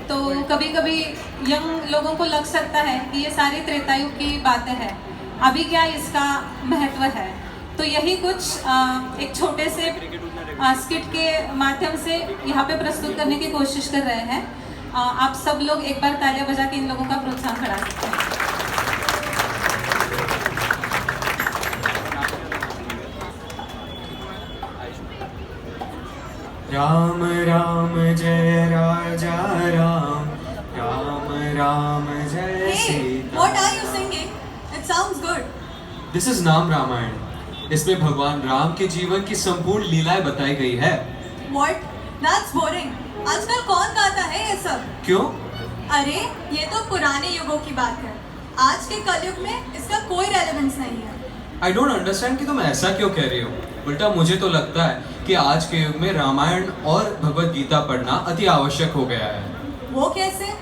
तो कभी कभी यंग लोगों को लग सकता है कि ये सारी त्रेतायुग की बातें हैं, अभी क्या इसका महत्व है। तो यही कुछ एक छोटे से स्किट के माध्यम से यहाँ पे प्रस्तुत करने की कोशिश कर रहे हैं। आप सब लोग एक बार तालियां बजा के इन लोगों का प्रोत्साहन बढ़ा सकते हैं। राम राम जय राजा राम, राम राम जय Sita. What are you singing? It sounds good. This is नाम रामायण। इसमें भगवान राम के जीवन की संपूर्ण लीलाएं बताई गई है। What? That's boring. आजकल कौन गाता है ये सब? क्यों? अरे ये तो पुराने युगों की बात है। आज के कलयुग में इसका कोई रेलेवेंस नहीं है। आई डोंट अंडरस्टैंड कि तुम ऐसा क्यों कह रही हो। उल्टा मुझे तो लगता है कि आज के युग में रामायण और भगवत गीता पढ़ना अति आवश्यक हो गया है। वो कैसे?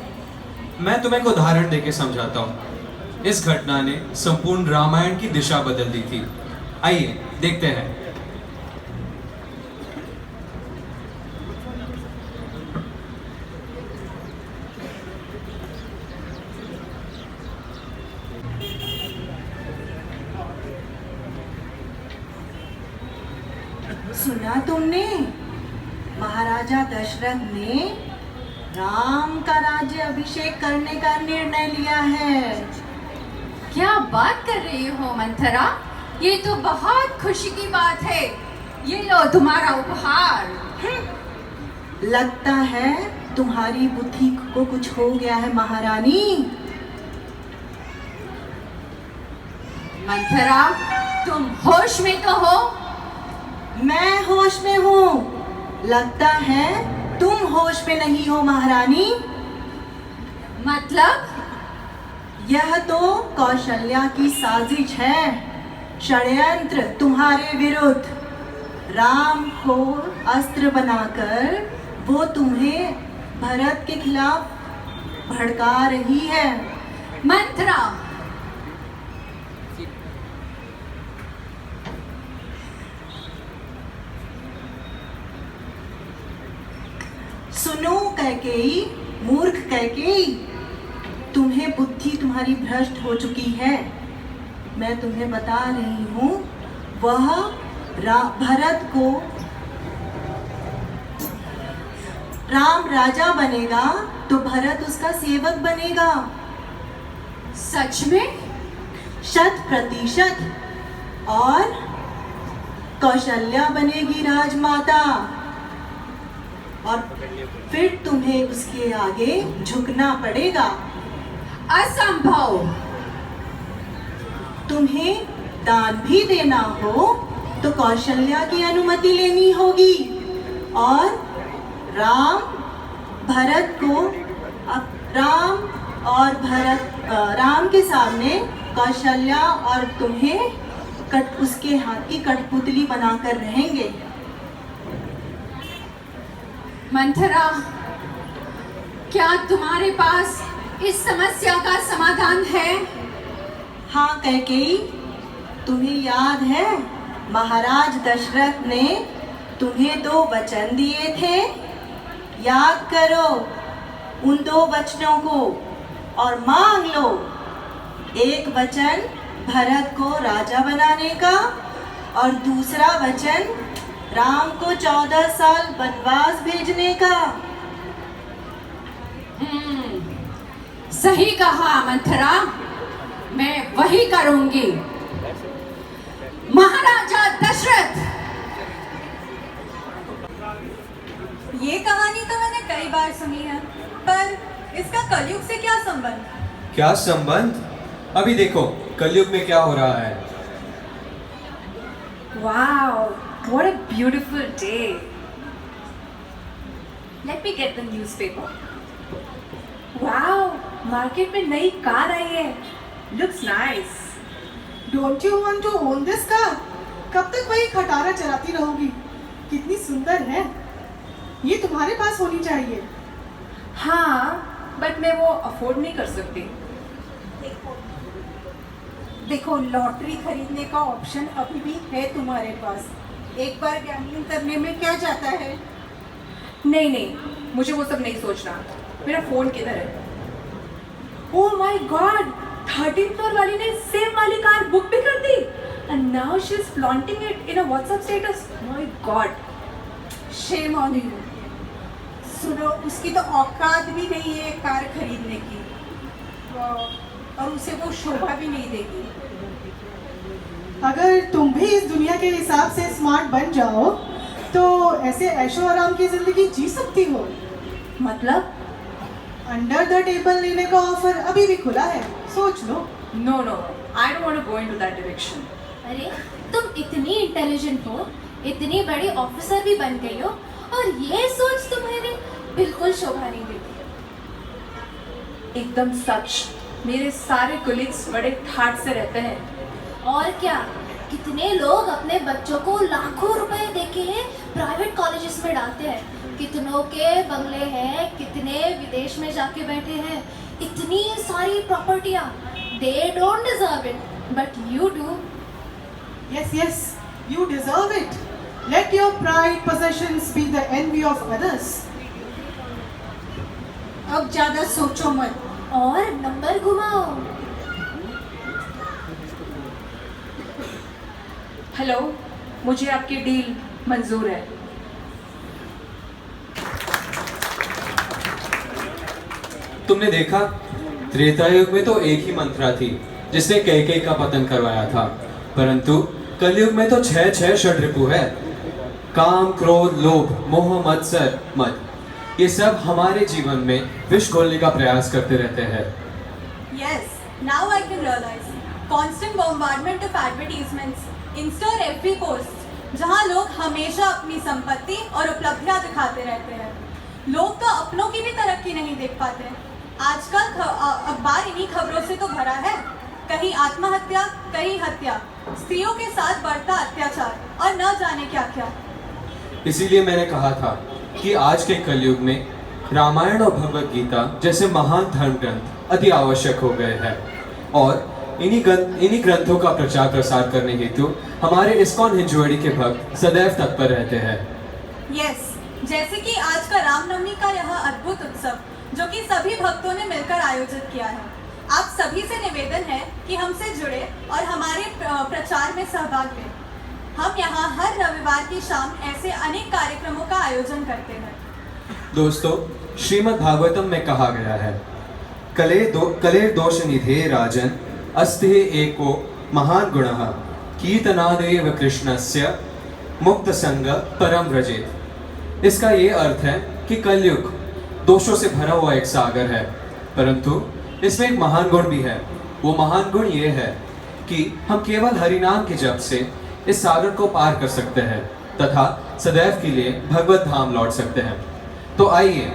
मैं तुम्हें एक उदाहरण देके समझाता हूँ। इस घटना ने संपूर्ण रामायण की दिशा बदल दी थी। आइए देखते हैं। सुना तुमने? महाराजा दशरथ ने राम का राज्य अभिषेक करने का निर्णय लिया है। क्या बात कर रही हो मंथरा? ये तो बहुत खुशी की बात है। ये लो तुम्हारा उपहार। लगता है तुम्हारी बुद्धि को कुछ हो गया है महारानी। मंथरा, तुम होश में तो हो? मैं होश में हूँ। लगता है तुम होश में नहीं हो महारानी। मतलब? यह तो कौशल्या की साजिश है, षड्यंत्र तुम्हारे विरुद्ध। राम को अस्त्र बनाकर वो तुम्हें भरत के खिलाफ भड़का रही है। मंथरा, सुनो कैकेयी, मूर्ख कैकेयी, तुम्हें बुद्धि तुम्हारी भ्रष्ट हो चुकी है। मैं तुम्हें बता रही हूँ, वह भरत को राम राजा बनेगा तो भरत उसका सेवक बनेगा। सच में? 100%। और कौशल्या बनेगी राजमाता। और फिर तुम्हें उसके आगे झुकना पड़ेगा। असंभव। तुम्हें दान भी देना हो तो कौशल्या की अनुमति लेनी होगी। और राम भरत को राम के सामने कौशल्या और तुम्हें उसके हाथ की कठपुतली बनाकर रहेंगे। मंथरा, क्या तुम्हारे पास इस समस्या का समाधान है? हाँ कैकेयी, तुम्हें याद है महाराज दशरथ ने तुम्हें 2 वचन दिए थे। याद करो उन 2 वचनों को और मांग लो। एक वचन भरत को राजा बनाने का और दूसरा वचन राम को 14 साल वनवास भेजने का। सही कहा मंथरा, मैं वही करूंगी। महाराजा दशरथ। ये कहानी तो मैंने कई बार सुनी है, पर इसका कलयुग से क्या संबंध? क्या संबंध? अभी देखो कलयुग में क्या हो रहा है। Wow, what a beautiful day. Let me get the newspaper. Wow, market में नई कार आई है. Looks nice. Don't you want to own this car? कब तक वही खटारा चलाती रहोगी? कितनी सुंदर है। ये तुम्हारे पास होनी चाहिए। हाँ, बट मैं वो अफोर्ड नहीं कर सकती। देखो लॉटरी खरीदने का ऑप्शन अभी भी है तुम्हारे पास। एक बार गैम्बलिंग करने में क्या जाता है। नहीं नहीं, मुझे वो सब नहीं सोचना। मेरा फोन किधर है? Oh my God, 13th floor वाली ने सेम वाली कार बुक भी कर दी and now she is flaunting it in a WhatsApp status. My god. Shame on you. सुनो, उसकी तो औकात भी नहीं है कार खरीदने की, और उसे वो शोभा भी नहीं देगी. अगर तुम भी इस दुनिया के हिसाब से स्मार्ट बन जाओ तो ऐसे ऐशो आराम की जिंदगी जी सकती हो. मतलब? अंडर द टेबल लेने का ऑफर अभी भी खुला है, सोच लो. No no, I don't want to go into that direction. अरे तुम इतनी इंटेलिजेंट हो, इतनी बड़ी ऑफिसर भी बन गई हो, और ये सोच तुम्हारी बिल्कुल शोभा नहीं देती. एकदम सच. मेरे सारे कोलीग्स बड़े ठाट से रहते हैं. और क्या, कितने लोग अपने बच्चों को लाखों रुपए देके प्राइवेट कॉलेजेस में डालते हैं. कितनों के बंगले हैं, कितने विदेश में जाके बैठे हैं, इतनी सारी प्रॉपर्टियां. They don't deserve it, but you do. Yes, yes, you deserve it. Let your pride possessions be the envy of others. अब ज़्यादा सोचो मत. और नंबर घुमाओ. हेलो, मुझे आपकी डील मंजूर है. तुमने देखा, त्रेता युग में तो एक ही मंत्रा थी जिसने कैकेयी का पतन करवाया था, परंतु कलयुग में तो 6 षड्रिपु है. काम, क्रोध, लोभ, मोह, मत्सर, मद, ये सब हमारे जीवन में विष घोलने का प्रयास करते रहते हैं. Yes, now I can realize. Constant bombardment of advertisements, Insta और FB posts, जहाँ लोग हमेशा अपनी संपत्ति और उपलब्धियाँ दिखाते रहते हैं. लोग तो अपनों की भी तरक्की नहीं देख पाते. आजकल अखबार इन्हीं खबरों से तो भरा है. कहीं आत्महत्या, कहीं हत्या, स्त्रियों के साथ बढ़ता अत्याचार और न जाने क्या क्या. इसीलिए मैंने कहा था कि आज के कलयुग में रामायण और भगवत गीता जैसे महान धर्म ग्रंथ अति आवश्यक हो गए हैं, और इन्हीं ग्रंथों का प्रचार प्रसार करने हेतु हमारे इस्कॉन हिंजवड़ी के भक्त सदैव तत्पर रहते हैं. Yes, जैसे कि आज का रामनवमी का यह अद्भुत उत्सव जो कि सभी भक्तों ने मिलकर आयोजित किया है. आप सभी से निवेदन है कि हमसे जुड़े और हमारे प्रचार में सहभाग लें. हम यहाँ हर रविवार की शाम ऐसे अनेक कार्यक्रमों का आयोजन करते हैं. दोस्तों, श्रीमद् भागवतम में कहा गया है, कले दोष निधे राजन अस्ति एको महान गुणः कीर्तनादेव कृष्णस्य मुक्त संग परम व्रजेत. इसका ये अर्थ है कि कलयुग दोषों से भरा हुआ एक सागर है, परंतु इसमें एक महान गुण भी है. वो महान गुण ये है कि हम केवल हरिनाम के जप से इस सागर को पार कर सकते हैं तथा सदैव के लिए भगवत धाम लौट सकते हैं. तो आइए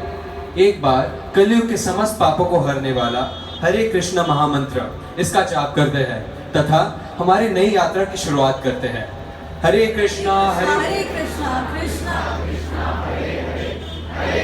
एक बार कलयुग के समस्त पापों को हरने वाला हरे कृष्ण महामंत्र इसका जाप करते हैं तथा हमारी नई यात्रा की शुरुआत करते हैं. हरे कृष्णा हरे कृष्णा कृष्णा कृष्णा हरे हरे, हरे